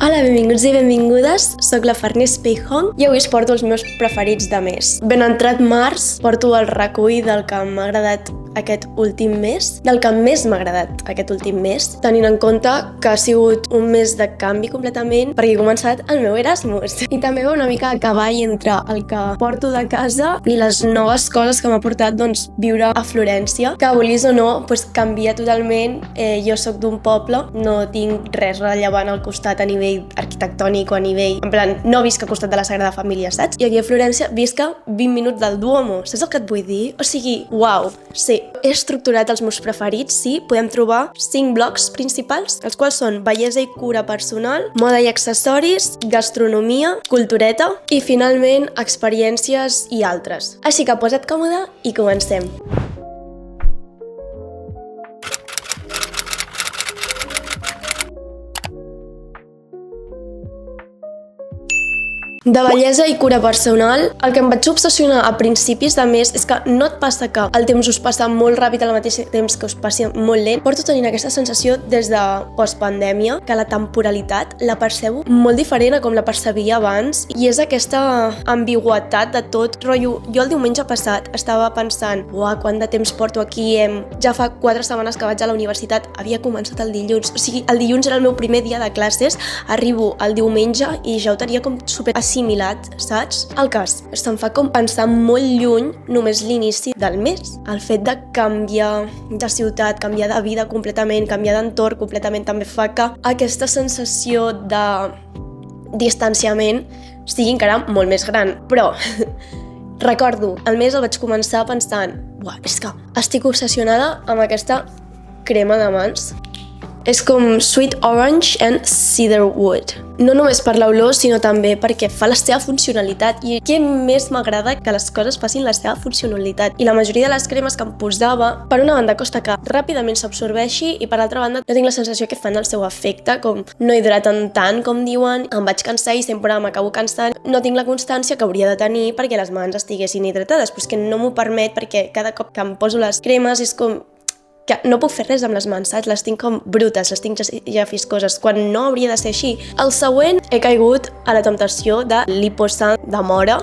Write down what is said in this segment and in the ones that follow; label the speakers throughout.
Speaker 1: Hola, benvinguts i benvingudes. Soc la Farners Peijong i avui us porto els meus preferits de mes. Ben entrat març, porto el recull del que m'ha agradat aquest últim mes, del que més m'ha agradat aquest últim mes, tenint en compte que ha sigut un mes de canvi completament perquè he començat el meu Erasmus. I també una mica a cavall entre el que porto de casa i les noves coses que m'ha portat viure a Florència, que vulguis o no, canvia totalment. Jo sóc d'un poble, no tinc res rellevant al costat a nivell arquitectònic o a nivell... En plan, no visc al costat de la Sagrada Família, saps? I aquí a Florència visc a 20 minuts del Duomo. Saps el que et vull dir? O sigui, uau, sí. He estructurat els meus preferits, sí. Podem trobar 5 blocs principals, els quals són bellesa i cura personal, moda i accessoris, gastronomia, cultureta i, finalment, experiències i altres. Així que posa't còmode i comencem. De bellesa i cura personal, el que em vaig obsessionar a principis de mes és que no et passa que el temps us passa molt ràpid al mateix temps que us passi molt lent. Porto tenint aquesta sensació des de postpandèmia, que la temporalitat la percebo molt diferent a com la percebia abans, i és aquesta ambigüitat de tot. Rotllo, jo el diumenge passat estava pensant, uah, quant de temps porto aquí, ja fa 4 setmanes que vaig a la universitat, havia començat el dilluns, o sigui, el dilluns era el meu primer dia de classes, arribo el diumenge i ja ho tenia com super assimilat, saps? El cas, se'm fa com pensar molt lluny només l'inici del mes. El fet de canviar de ciutat, canviar de vida completament, canviar d'entorn completament, també fa que aquesta sensació de distanciament sigui encara molt més gran. Però recordo, el mes el vaig començar pensant, uah, és que estic obsessionada amb aquesta crema de mans. És com Sweet Orange and Cedarwood. No només per l'olor, sinó també perquè fa la seva funcionalitat. I què més m'agrada que les coses facin la seva funcionalitat. I la majoria de les cremes que em posava, per una banda costa que ràpidament s'absorbeixi i per l'altra banda no tinc la sensació que fan el seu efecte, com no hidraten tant com diuen, em vaig cansar i sempre m'acabo cansant. No tinc la constància que hauria de tenir perquè les mans estiguessin hidratades, però és que no m'ho permet perquè cada cop que em poso les cremes és com que no puc fer res amb les mans, saps? Les tinc com brutes, les tinc ja fiscoses, quan no hauria de ser així. El següent, he caigut a la temptació de Liposan de Mora.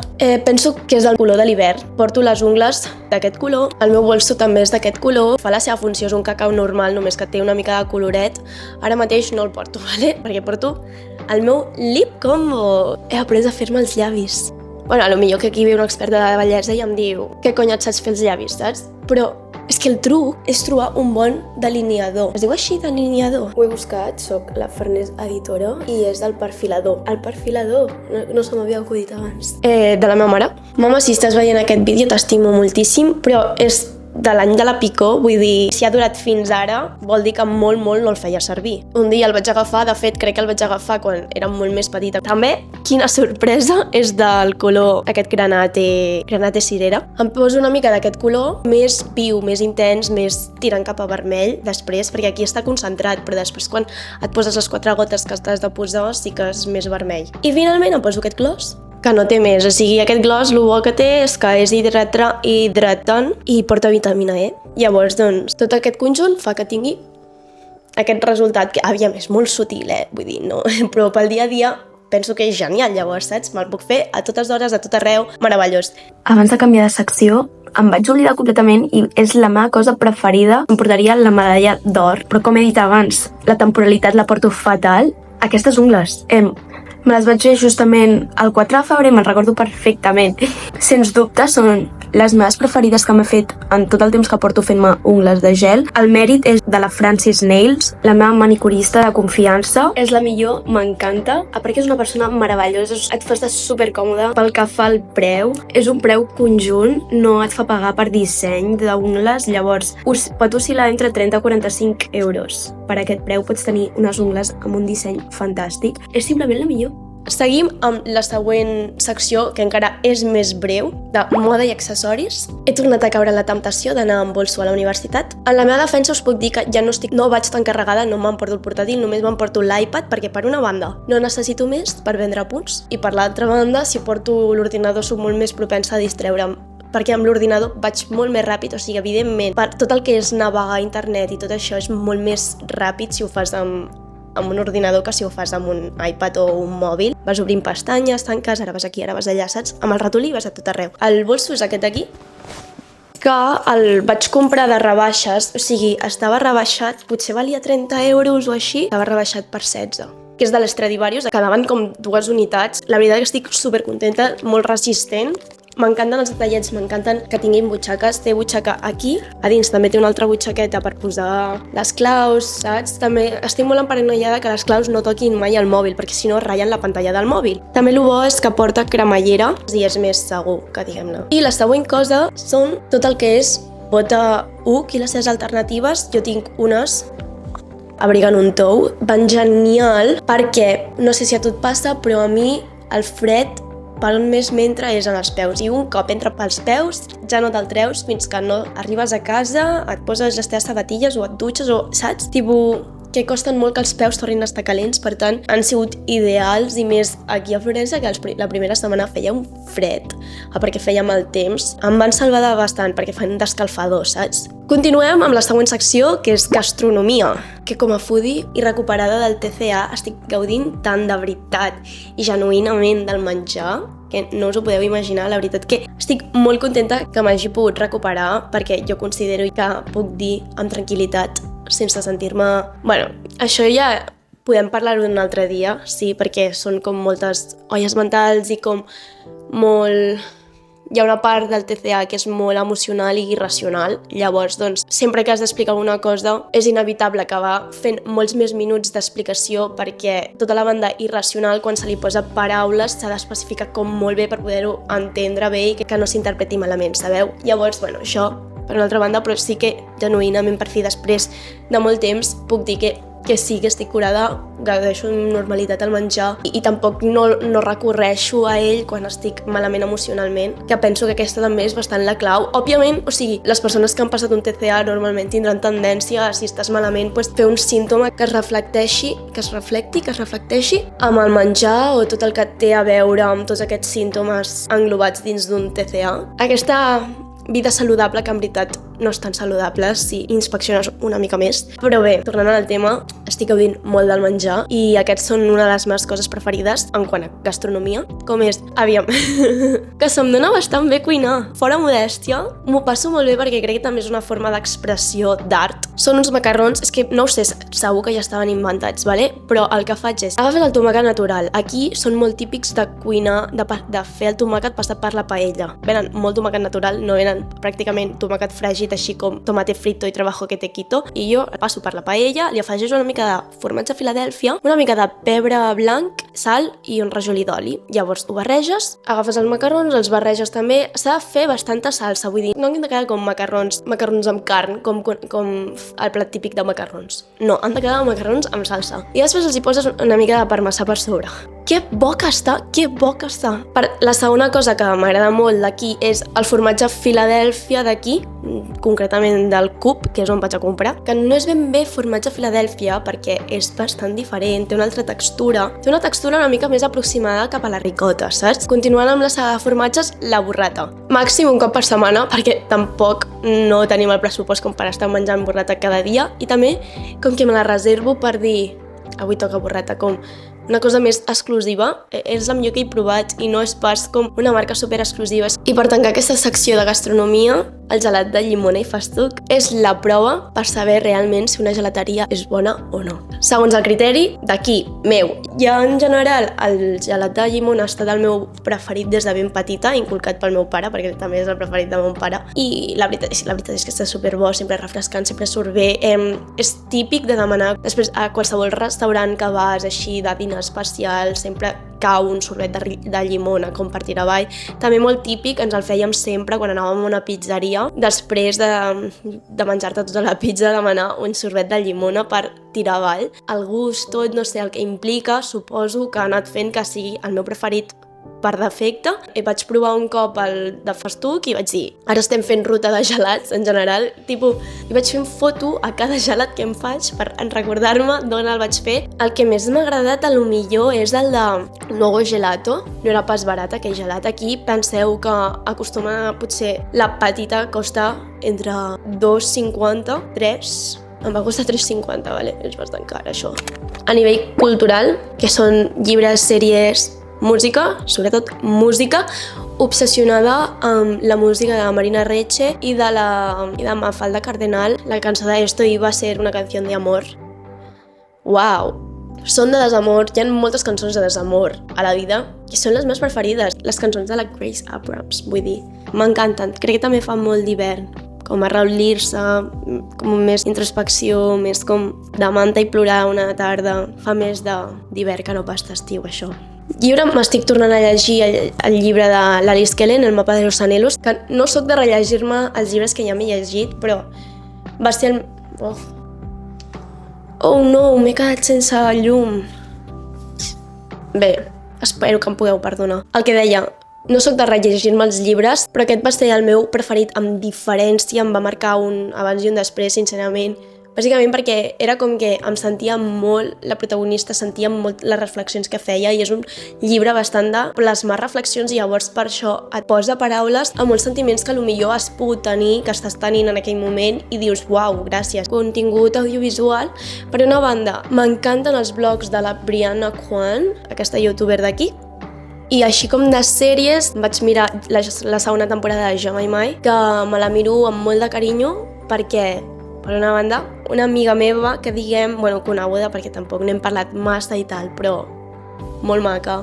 Speaker 1: Penso que és el color de l'hivern. Porto les ungles d'aquest color, el meu bolso també és d'aquest color, fa la seva funció, és un cacau normal, només que té una mica de coloret. Ara mateix no el porto, ¿vale? Perquè porto el meu Lip Combo. He après a fer-me els llavis. Bueno, a lo millor que aquí ve una experta de bellesa i em diu què cony et saps fer els llavis, saps? Però és que el truc és trobar un bon delineador. Es diu així, delineador? Ho he buscat, soc la Farners editora i és del perfilador. El perfilador, no se m'havia acudit abans. De la meva mare. Mama, si estàs veient aquest vídeo t'estimo moltíssim, però és de l'any de la picor, vull dir, si ha durat fins ara, vol dir que molt no el feia servir. Un dia el vaig agafar, de fet, crec que el vaig agafar quan era molt més petita. També, quina sorpresa, és del color aquest granate cirera. Em poso una mica d'aquest color, més viu, més intens, més tirant cap a vermell, després, perquè aquí està concentrat, però després quan et poses les 4 gotes que t'has de posar, sí que és més vermell. I finalment em poso aquest gloss, que no té més, o sigui, aquest gloss el bo que té és que és hidratant i porta vitamina E. Llavors, tot aquest conjunt fa que tingui aquest resultat que, aviam, és molt sutil, vull dir, no, però pel dia a dia penso que és genial, llavors, saps? Me'l puc fer a totes hores, a tot arreu, meravellós. Abans de canviar de secció, em vaig oblidar completament i és la meva cosa preferida. Em portaria la medalla d'or, però com he dit abans, la temporalitat la porto fatal. Aquestes ungles, me les vaig fer justament el 4 de febrer, me'n recordo perfectament. Sens dubte són les meves preferides que m'he fet en tot el temps que porto fent-me ungles de gel. El mèrit és de la Francis Nails, la meva manicurista de confiança. És la millor, m'encanta, perquè és una persona meravellosa, et fa estar supercòmoda. Pel que fa al preu, és un preu conjunt, no et fa pagar per disseny d'ungles, llavors pot oscil·lar entre 30 i 45 euros. Per aquest preu pots tenir unes ungles amb un disseny fantàstic. És simplement la millor. Seguim amb la següent secció, que encara és més breu, de moda i accessoris. He tornat a caure en la temptació d'anar amb bolso a la universitat. En la meva defensa us puc dir que ja no vaig tan carregada, no m'emporto el portàtil, només m'emporto l'iPad, perquè per una banda no necessito més per vendre punts, i per l'altra banda, si porto l'ordinador soc molt més propensa a distreure'm. perquè amb l'ordinador vaig molt més ràpid, o sigui, evidentment, per tot el que és navegar a internet i tot això és molt més ràpid si ho fas amb amb un ordinador que si ho fas amb un iPad o un mòbil. Vas obrint pestanyes, tanques, ara vas aquí, ara vas allà, saps? Amb el ratolí vas a tot arreu. El bolso és aquest aquí, que el vaig comprar de rebaixes, o sigui, estava rebaixat, potser valia 30 euros o així, estava rebaixat per 16, que és de l'Stradivarius, quedaven com 2 unitats. La veritat que estic supercontenta, molt resistent. M'encanten els detallets, m'encanten que tinguin butxaques. Té butxaca aquí, a dins també té una altra butxaqueta per posar les claus, saps? També estic molt emparanoiada que les claus no toquin mai el mòbil, perquè si no ratllen la pantalla del mòbil. També el bo és que porta cremallera i és més segur, que diguem-ne. I la següent cosa són tot el que és bota UC i les seves alternatives. Jo tinc unes abrigant un tou, van genial, perquè no sé si a tu et passa, però a mi el fred per on més m'entra és en els peus, i un cop entra pels peus ja no te'l treus fins que no arribes a casa, et poses les teves sabatilles o et dutxes o, saps? Que costen molt que els peus tornin a estar calents, per tant han sigut ideals, i més aquí a Florència, que la primera setmana feia un fred, perquè feia mal temps. Em van salvar bastant perquè fan d'escalfador, saps? Continuem amb la següent secció, que és gastronomia, que com a foodie i recuperada del TCA estic gaudint tant de veritat i genuïnament del menjar que no us ho podeu imaginar. La veritat que estic molt contenta que m'hagi pogut recuperar, perquè jo considero que puc dir amb tranquil·litat sense sentir-me... Bueno, això ja podem parlar-ho un altre dia, sí, perquè són com moltes olles mentals i com molt... Hi ha una part del TCA que és molt emocional i irracional, llavors, doncs, sempre que has d'explicar alguna cosa és inevitable acabar fent molts més minuts d'explicació, perquè tota la banda irracional, quan se li posa paraules, s'ha d'especificar com molt bé per poder-ho entendre bé i que no s'interpreti malament, sabeu? Llavors, bueno, això per una altra banda, però sí que genuïnament per fi després de molt temps puc dir que sí que estic curada, gaudeixo amb normalitat al menjar i tampoc no recorreixo a ell quan estic malament emocionalment, que penso que aquesta també és bastant la clau. Òbviament, o sigui, les persones que han passat un TCA normalment tindran tendència a, si estàs malament, pues, fer un símptoma que es reflecteixi amb el menjar o tot el que té a veure amb tots aquests símptomes englobats dins d'un TCA. Aquesta vida saludable, que en veritat no és tan saludable si inspecciones una mica més. Però bé, tornant al tema, estic gaudint molt del menjar i aquests són una de les meves coses preferides en quant a gastronomia, com és, aviam, que se'm dona bastant bé cuinar. Fora modèstia, m'ho passo molt bé perquè crec que també és una forma d'expressió d'art. Són uns macarrons, és que no ho sé, segur que ja estaven inventats, vale? Però el que faig és agafar el tomàquet natural. Aquí són molt típics de cuinar, de fer el tomàquet passat per la paella. Venen molt tomàquet natural, no venen pràcticament tomàquet fregit, així com tomate frito i trabajo que te quito, i jo el passo per la paella, li afegeixo una mica de formatge Filadèlfia, una mica de pebre blanc, sal i un rajolí d'oli. Llavors ho barreges, agafes els macarrons, els barreges també. S'ha de fer bastanta salsa, vull dir, no han de quedar com macarrons amb carn, com el plat típic de macarrons. No, han de quedar macarrons amb salsa. I després els hi poses una mica de parmesà per sobre. Que bo que està, que bo que està. La segona cosa que m'agrada molt d'aquí és el formatge Filadèlfia d'aquí, concretament del Coop, que és on vaig a comprar, que no és ben bé formatge Filadèlfia perquè és bastant diferent, té una altra textura, té una textura una mica més aproximada cap a la ricota, saps? Continuant amb la saga de formatges, la burrata. Màxim un cop per setmana, perquè tampoc no tenim el pressupost com per estar menjant burrata cada dia, i també com que me la reservo per dir avui toca burrata, com una cosa més exclusiva. És la millor que he provat i no és pas com una marca super exclusiva. I per tancar aquesta secció de gastronomia, el gelat de llimona i festuc és la prova per saber realment si una gelateria és bona o no. Segons el criteri d'aquí, meu. Ja en general el gelat de llimona ha estat el meu preferit des de ben petita, inculcat pel meu pare, perquè també és el preferit de mon pare. I la veritat és que està superbo, sempre refrescant, sempre surt bé. És típic de demanar després a qualsevol restaurant que vas així de dinar especial, sempre cau un sorbet de llimona com per tirar avall. També molt típic, ens el fèiem sempre quan anàvem a una pizzeria, després de menjar-te tota la pizza, demanar un sorbet de llimona per tirar avall. El gust, tot, no sé, el que implica, suposo que ha anat fent que sigui el meu preferit per defecte. Vaig provar un cop el de festuc i vaig dir, ara estem fent ruta de gelats en general, i vaig fent foto a cada gelat que em faig per recordar-me d'on el vaig fer. El que més m'ha agradat a lo millor és el de Nuovo Gelato, no era pas barat aquell gelat. Aquí penseu que acostuma, potser la petita costa entre 2,50, 3, Em va costar 3,50, vale? És bastant car, això. A nivell cultural, que són llibres, sèries, música, sobretot música, obsessionada amb la música de Marina Reche i de Mafalda Cardenal. La cançó de Esto iba a ser una canción de amor. Uau! Són de desamor, hi ha moltes cançons de desamor a la vida i són les meves preferides. Les cançons de la Grace Abrams, vull dir, m'encanten. Crec que també fa molt d'hivern, com a reunir-se, com més introspecció, més com de manta i plorar una tarda. Fa més d'hivern que no pas d'estiu, això. Llibre, m'estic tornant a llegir el llibre de l'Alice Kellen, El mapa de los anhelos, que no sóc de rellegir-me els llibres que ja m'he llegit, però va ser el... Oh no, m'he quedat sense llum. Bé, espero que em pugueu perdonar. El que deia, no sóc de rellegir-me els llibres, però aquest va ser el meu preferit amb diferència, em va marcar un abans i un després, sincerament. Bàsicament perquè era com que em sentia molt, la protagonista sentia molt les reflexions que feia i és un llibre bastant de plasmar reflexions i llavors per això et posa paraules a molts sentiments que potser has pogut tenir, que estàs tenint en aquell moment i dius, uau, gràcies. Contingut audiovisual. Per una banda, m'encanten els blogs de la Brianna Kwan, aquesta youtuber d'aquí, i així com de sèries vaig mirar la segona temporada de Jo Mai Mai, que me la miro amb molt de carinyo perquè, per una banda, una amiga meva que diguem, coneguda perquè tampoc n'hem parlat massa i tal, però molt maca,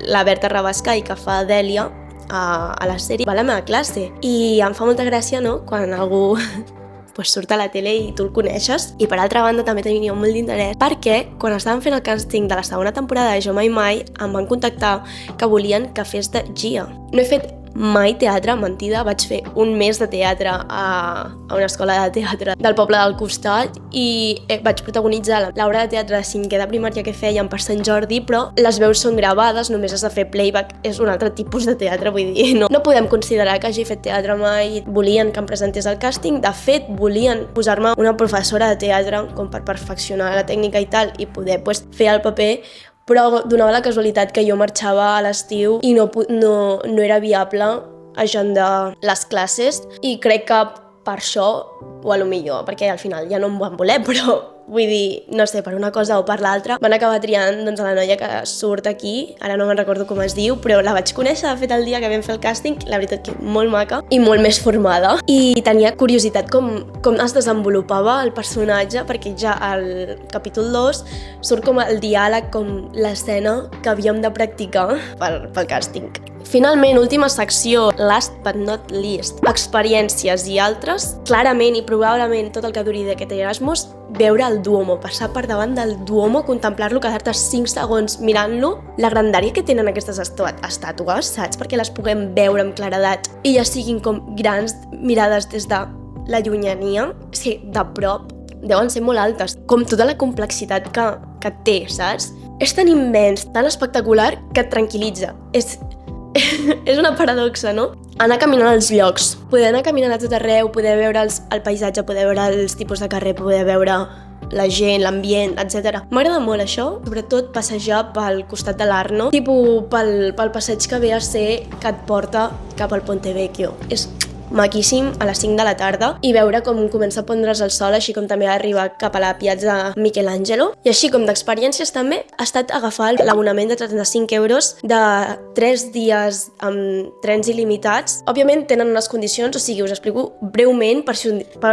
Speaker 1: la Berta Rabasca i que fa Dèlia a la sèrie, va a la meva classe i em fa molta gràcia, no?, quan algú surt a la tele i tu el coneixes. I per altra banda també tenia molt d'interès perquè quan estàvem fent el càsting de la segona temporada de Jo Mai Mai em van contactar que volien que fes de Gia. No he fet mai teatre, mentida, vaig fer un mes de teatre a una escola de teatre del poble del costat i vaig protagonitzar l'obra de teatre de 5è de primària que fèiem per Sant Jordi, però les veus són gravades, només has de fer playback, és un altre tipus de teatre, vull dir, no podem considerar que hagi fet teatre mai. Volien que em presentés el càsting, de fet volien posar-me una professora de teatre com per perfeccionar la tècnica i tal i poder fer el paper, però donava la casualitat que jo marxava a l'estiu i no era viable agendar les classes i crec que per això, o a lo millor, perquè al final ja no em van voler, però vull dir, no sé, per una cosa o per l'altra, van acabar triant a la noia que surt aquí, ara no me'n recordo com es diu, però la vaig conèixer, de fet, el dia que vam fer el càsting, la veritat que molt maca i molt més formada. I tenia curiositat com es desenvolupava el personatge, perquè ja al capítol 2 surt com el diàleg, com l'escena que havíem de practicar pel càsting. Finalment, última secció, last but not least, experiències i altres. Clarament i probablement tot el que duri d'aquest Erasmus, veure el Duomo, passar per davant del Duomo, contemplar-lo, quedar-te 5 segons mirant-lo, la grandària que tenen aquestes estàtues, saps? Perquè les puguem veure amb claredat i ja siguin com grans mirades des de la llunyania, és que de prop deuen ser molt altes, com tota la complexitat que té, saps? És tan immens, tan espectacular que et tranquil·litza. És una paradoxa, no? Anar caminant als llocs, poder anar caminant a tot arreu, poder veure el paisatge, poder veure els tipus de carrer, poder veure la gent, l'ambient, etc. M'agrada molt això, sobretot passejar pel costat de l'Arno, tipus pel passeig que ve a ser que et porta cap al Ponte Vecchio. És maquíssim a les 5 de la tarda i veure com comença a pondre's el sol, així com també arribar cap a la piazza Michelangelo. I així com d'experiències també ha estat agafar l'abonament de 35 euros de 3 dies amb trens il·limitats. Òbviament tenen unes condicions, o sigui, us explico breument per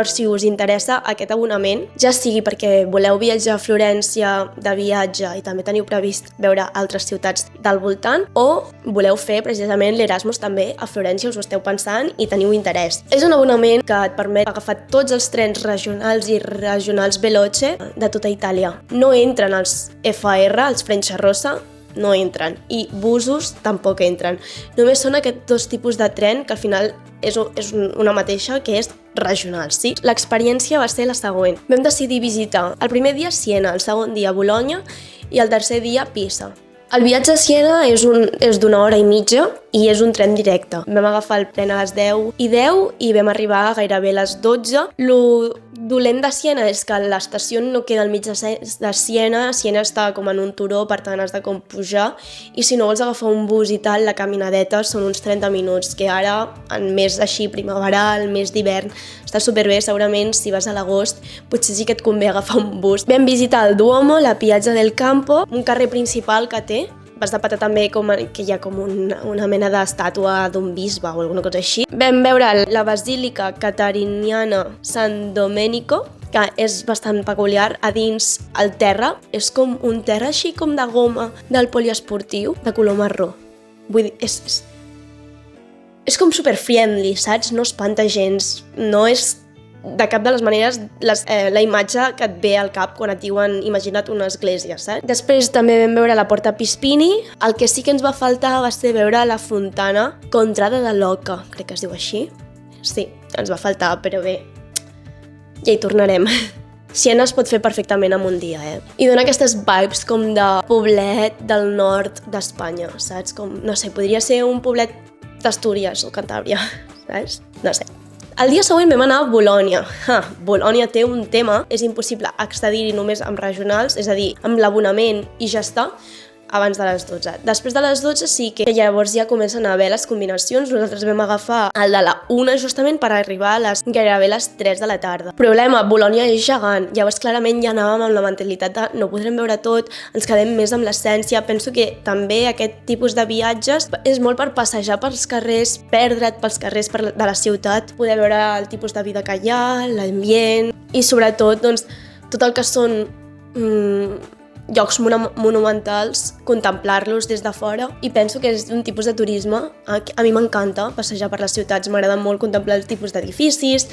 Speaker 1: si us interessa aquest abonament, ja sigui perquè voleu viatjar a Florència de viatge i també teniu previst veure altres ciutats del voltant, o voleu fer precisament l'Erasmus també a Florència, us ho esteu pensant i teniu interès. És un abonament que et permet agafar tots els trens regionals i regionals Veloce de tota Itàlia. No entren els FR, els Frecciarossa, no entren, i busos tampoc entren. Només són aquests dos tipus de tren que al final és una mateixa, que és regional, sí? L'experiència va ser la següent. Vam decidir visitar el primer dia Siena, el segon dia Bologna i el tercer dia Pisa. El viatge a Siena és d'una hora i mitja i és un tren directe. Vam agafar el tren a les 10:10 i vam arribar gairebé a les 12. Lo dolent de Siena és que l'estació no queda al mig de Siena, Siena està com en un turó, per tant has de com pujar, i si no vols agafar un bus i tal, la caminadeta són uns 30 minuts, que ara, en mes així primaveral, mes d'hivern, està superbé, segurament si vas a l'agost, potser sí que et convé agafar un bus. Vam visitar el Duomo, la Piazza del Campo, un carrer principal que té. Vas de patar també que hi ha com una mena d'estàtua d'un bisbe o alguna cosa així. Vam veure la Basílica Catariniana San Domenico, que és bastant peculiar. A dins el terra és com un terra així com de goma del poliesportiu, de color marró. Vull dir, és com super friendly, saps? No espanta gens, no és de cap de les maneres la imatge que et ve al cap quan et diuen imagina't una església, saps? Després també vam veure la Porta Pispini. El que sí que ens va faltar va ser veure la Fontana Contrada de l'Oca, crec que es diu així. Sí, ens va faltar, però bé, ja hi tornarem. Siena es pot fer perfectament en un dia, I dona aquestes vibes com de poblet del nord d'Espanya, saps? Com, no sé, podria ser un poblet d'Astúries o Cantàbria, saps? No sé. El dia següent vam anar a Bolònia. Bolònia té un tema, és impossible accedir-hi només amb regionals, és a dir, amb l'abonament i ja està, abans de les 12. Després de les 12 sí que llavors ja comencen a haver les combinacions. Nosaltres vam agafar el de la 1 justament per arribar a gairebé les 3 de la tarda. Problema, Bolònia és gegant. Llavors clarament ja anàvem amb la mentalitat de no podrem veure tot, ens quedem més amb l'essència. Penso que també aquest tipus de viatges és molt per passejar pels carrers, perdre't pels carrers de la ciutat, poder veure el tipus de vida que hi ha, l'ambient i sobretot doncs, tot el que són llocs monumentals, contemplar-los des de fora, i penso que és un tipus de turisme. A mi m'encanta passejar per les ciutats, m'agrada molt contemplar el tipus d'edificis,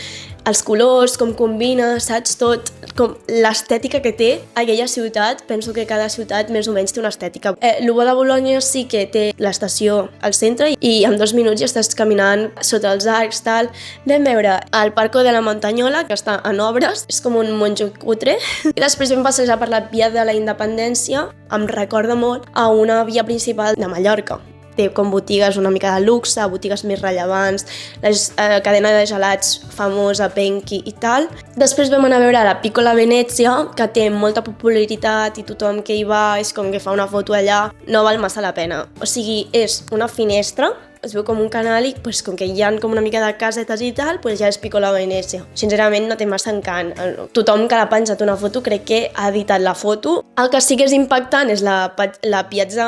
Speaker 1: els colors, com combina, saps, tot, com l'estètica que té aquella ciutat. Penso que cada ciutat més o menys té una estètica. El bo de Bolònia sí que té l'estació al centre i en 2 minuts ja estàs caminant sota els arcs, tal. Vam veure el Parco de la Montagnola, que està en obres, és com un monjo cutre, i després vam passejar per la Via de la Independència, em recorda molt a una via principal de Mallorca. Té com botigues una mica de luxe, botigues més rellevants, la cadena de gelats famosa, Penki i tal. Després vam anar a veure la Piccola Venezia, que té molta popularitat i tothom que hi va és com que fa una foto allà, no val massa la pena. O sigui, és una finestra, es veu com un canal i pues, com que hi ha com una mica de casetes i tal, pues ja és Piccola Venezia. Sincerament no té massa encant. Tothom que l'ha penjat una foto crec que ha editat la foto. El que sí que és impactant és la Piazza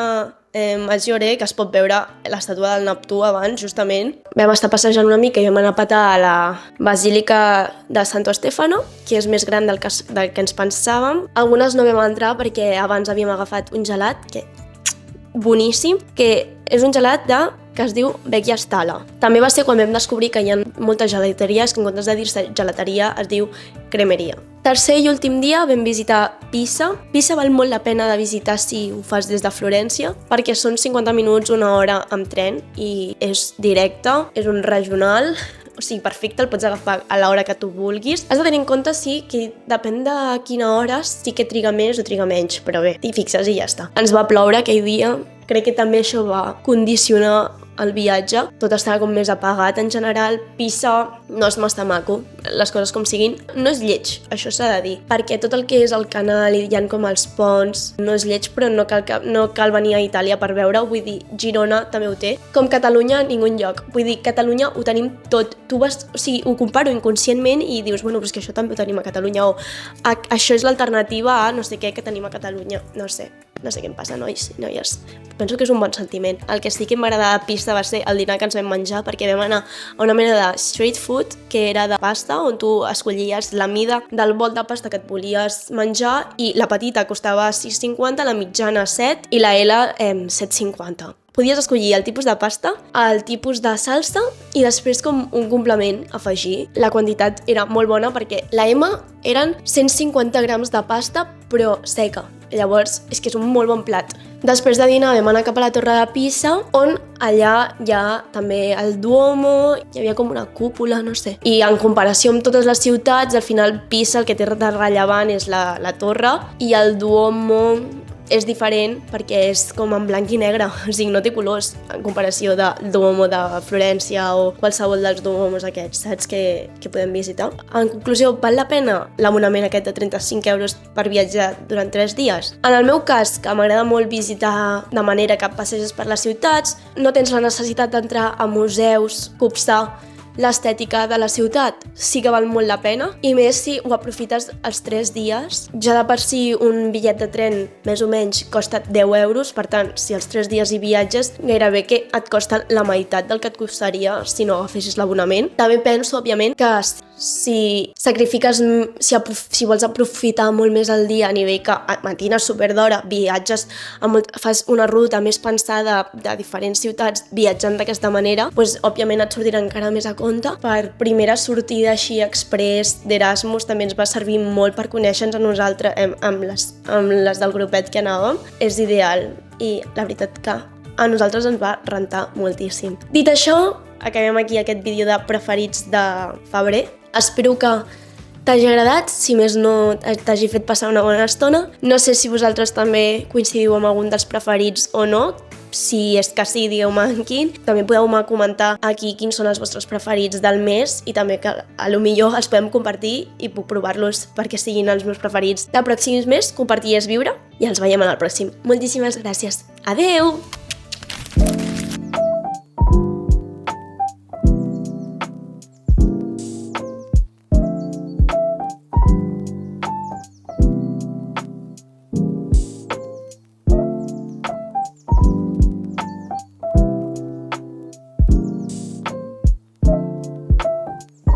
Speaker 1: Maggiore, que es pot veure l'estàtua del Neptú abans, justament. Vam estar passejant una mica i vam anar a patar a la Basílica de Santo Stefano, que és més gran del que ens pensàvem. Algunes no vam entrar perquè abans havíem agafat un gelat, que boníssim, que és un gelat que es diu Vecchia Stala. També va ser quan vam descobrir que hi ha moltes gelateries que en comptes de dir-se gelateria es diu cremeria. Tercer i últim dia vam visitar Pisa. Pisa val molt la pena de visitar si ho fas des de Florència, perquè són 50 minuts, una hora amb tren i és directe, és un regional, o sigui, perfecte, el pots agafar a l'hora que tu vulguis. Has de tenir en compte, sí, que depèn de quina hora sí que triga més o triga menys, però bé, t'hi fixes i ja està. Ens va ploure aquell dia, crec que també això va condicionar el viatge, tot estava com més apagat en general. Pisa no és massa maco, les coses com siguin, no és lleig, això s'ha de dir, perquè tot el que és el canal i hi ha com els ponts, no és lleig, però no cal venir a Itàlia per veure-ho, vull dir, Girona també ho té, com Catalunya ningú lloc, vull dir, Catalunya ho tenim tot, tu vas, o sigui, ho comparo inconscientment i dius, bueno, però és que això també ho tenim a Catalunya, o això és l'alternativa a no sé què que tenim a Catalunya, no sé què em passa, nois i noies. Penso que és un bon sentiment. El que sí que m'agradava a Pisa va ser el dinar que ens vam menjar, perquè vam anar a una mena de street food, que era de pasta, on tu escollies la mida del bol de pasta que et volies menjar, i la petita costava 6,50, la mitjana 7 i la L 7,50. Podies escollir el tipus de pasta, el tipus de salsa i després com un complement a afegir. La quantitat era molt bona perquè la M eren 150 grams de pasta però seca. Llavors és que és un molt bon plat. Després de dinar vam anar cap a la Torre de Pisa, on allà hi ha també el Duomo, hi havia com una cúpula, no sé. I en comparació amb totes les ciutats, al final Pisa el que té de rellevant és la torre, i el Duomo és diferent perquè és com en blanc i negre, o sigui, no té colors en comparació del Duomo de Florència o qualsevol dels Duomos aquests, saps, que podem visitar. En conclusió, val la pena l'abonament aquest de 35 euros per viatjar durant 3 dies? En el meu cas, que m'agrada molt visitar de manera que passeges per les ciutats, no tens la necessitat d'entrar a museus, copsar l'estètica de la ciutat, sí que val molt la pena, i més si ho aprofites els 3 dies. Ja de per si un bitllet de tren més o menys costa 10 euros, per tant, si els 3 dies hi viatges, gairebé que et costa la meitat del que et costaria si no agafessis l'abonament. També penso, òbviament, que si sacrifiques, si vols aprofitar molt més el dia a nivell que matines super d'hora, viatges, fas una ruta més pensada de diferents ciutats viatjant d'aquesta manera, doncs òbviament et sortirà encara més a compte. Per primera sortida així express d'Erasmus també ens va servir molt per conèixer-nos a nosaltres amb les del grupet que anàvem. És ideal i la veritat que a nosaltres ens va rentar moltíssim. Dit això, acabem aquí aquest vídeo de preferits de febrer. Espero que t'hagi agradat, si més no t'hagi fet passar una bona estona. No sé si vosaltres també coincidiu amb algun dels preferits o no. Si és que sí, digueu-me en quin. També podeu-me comentar aquí quins són els vostres preferits del mes i també que potser els podem compartir i puc provar-los perquè siguin els meus preferits del pròxim mes. Compartir és viure i ens veiem en el pròxim. Moltíssimes gràcies. Adeu!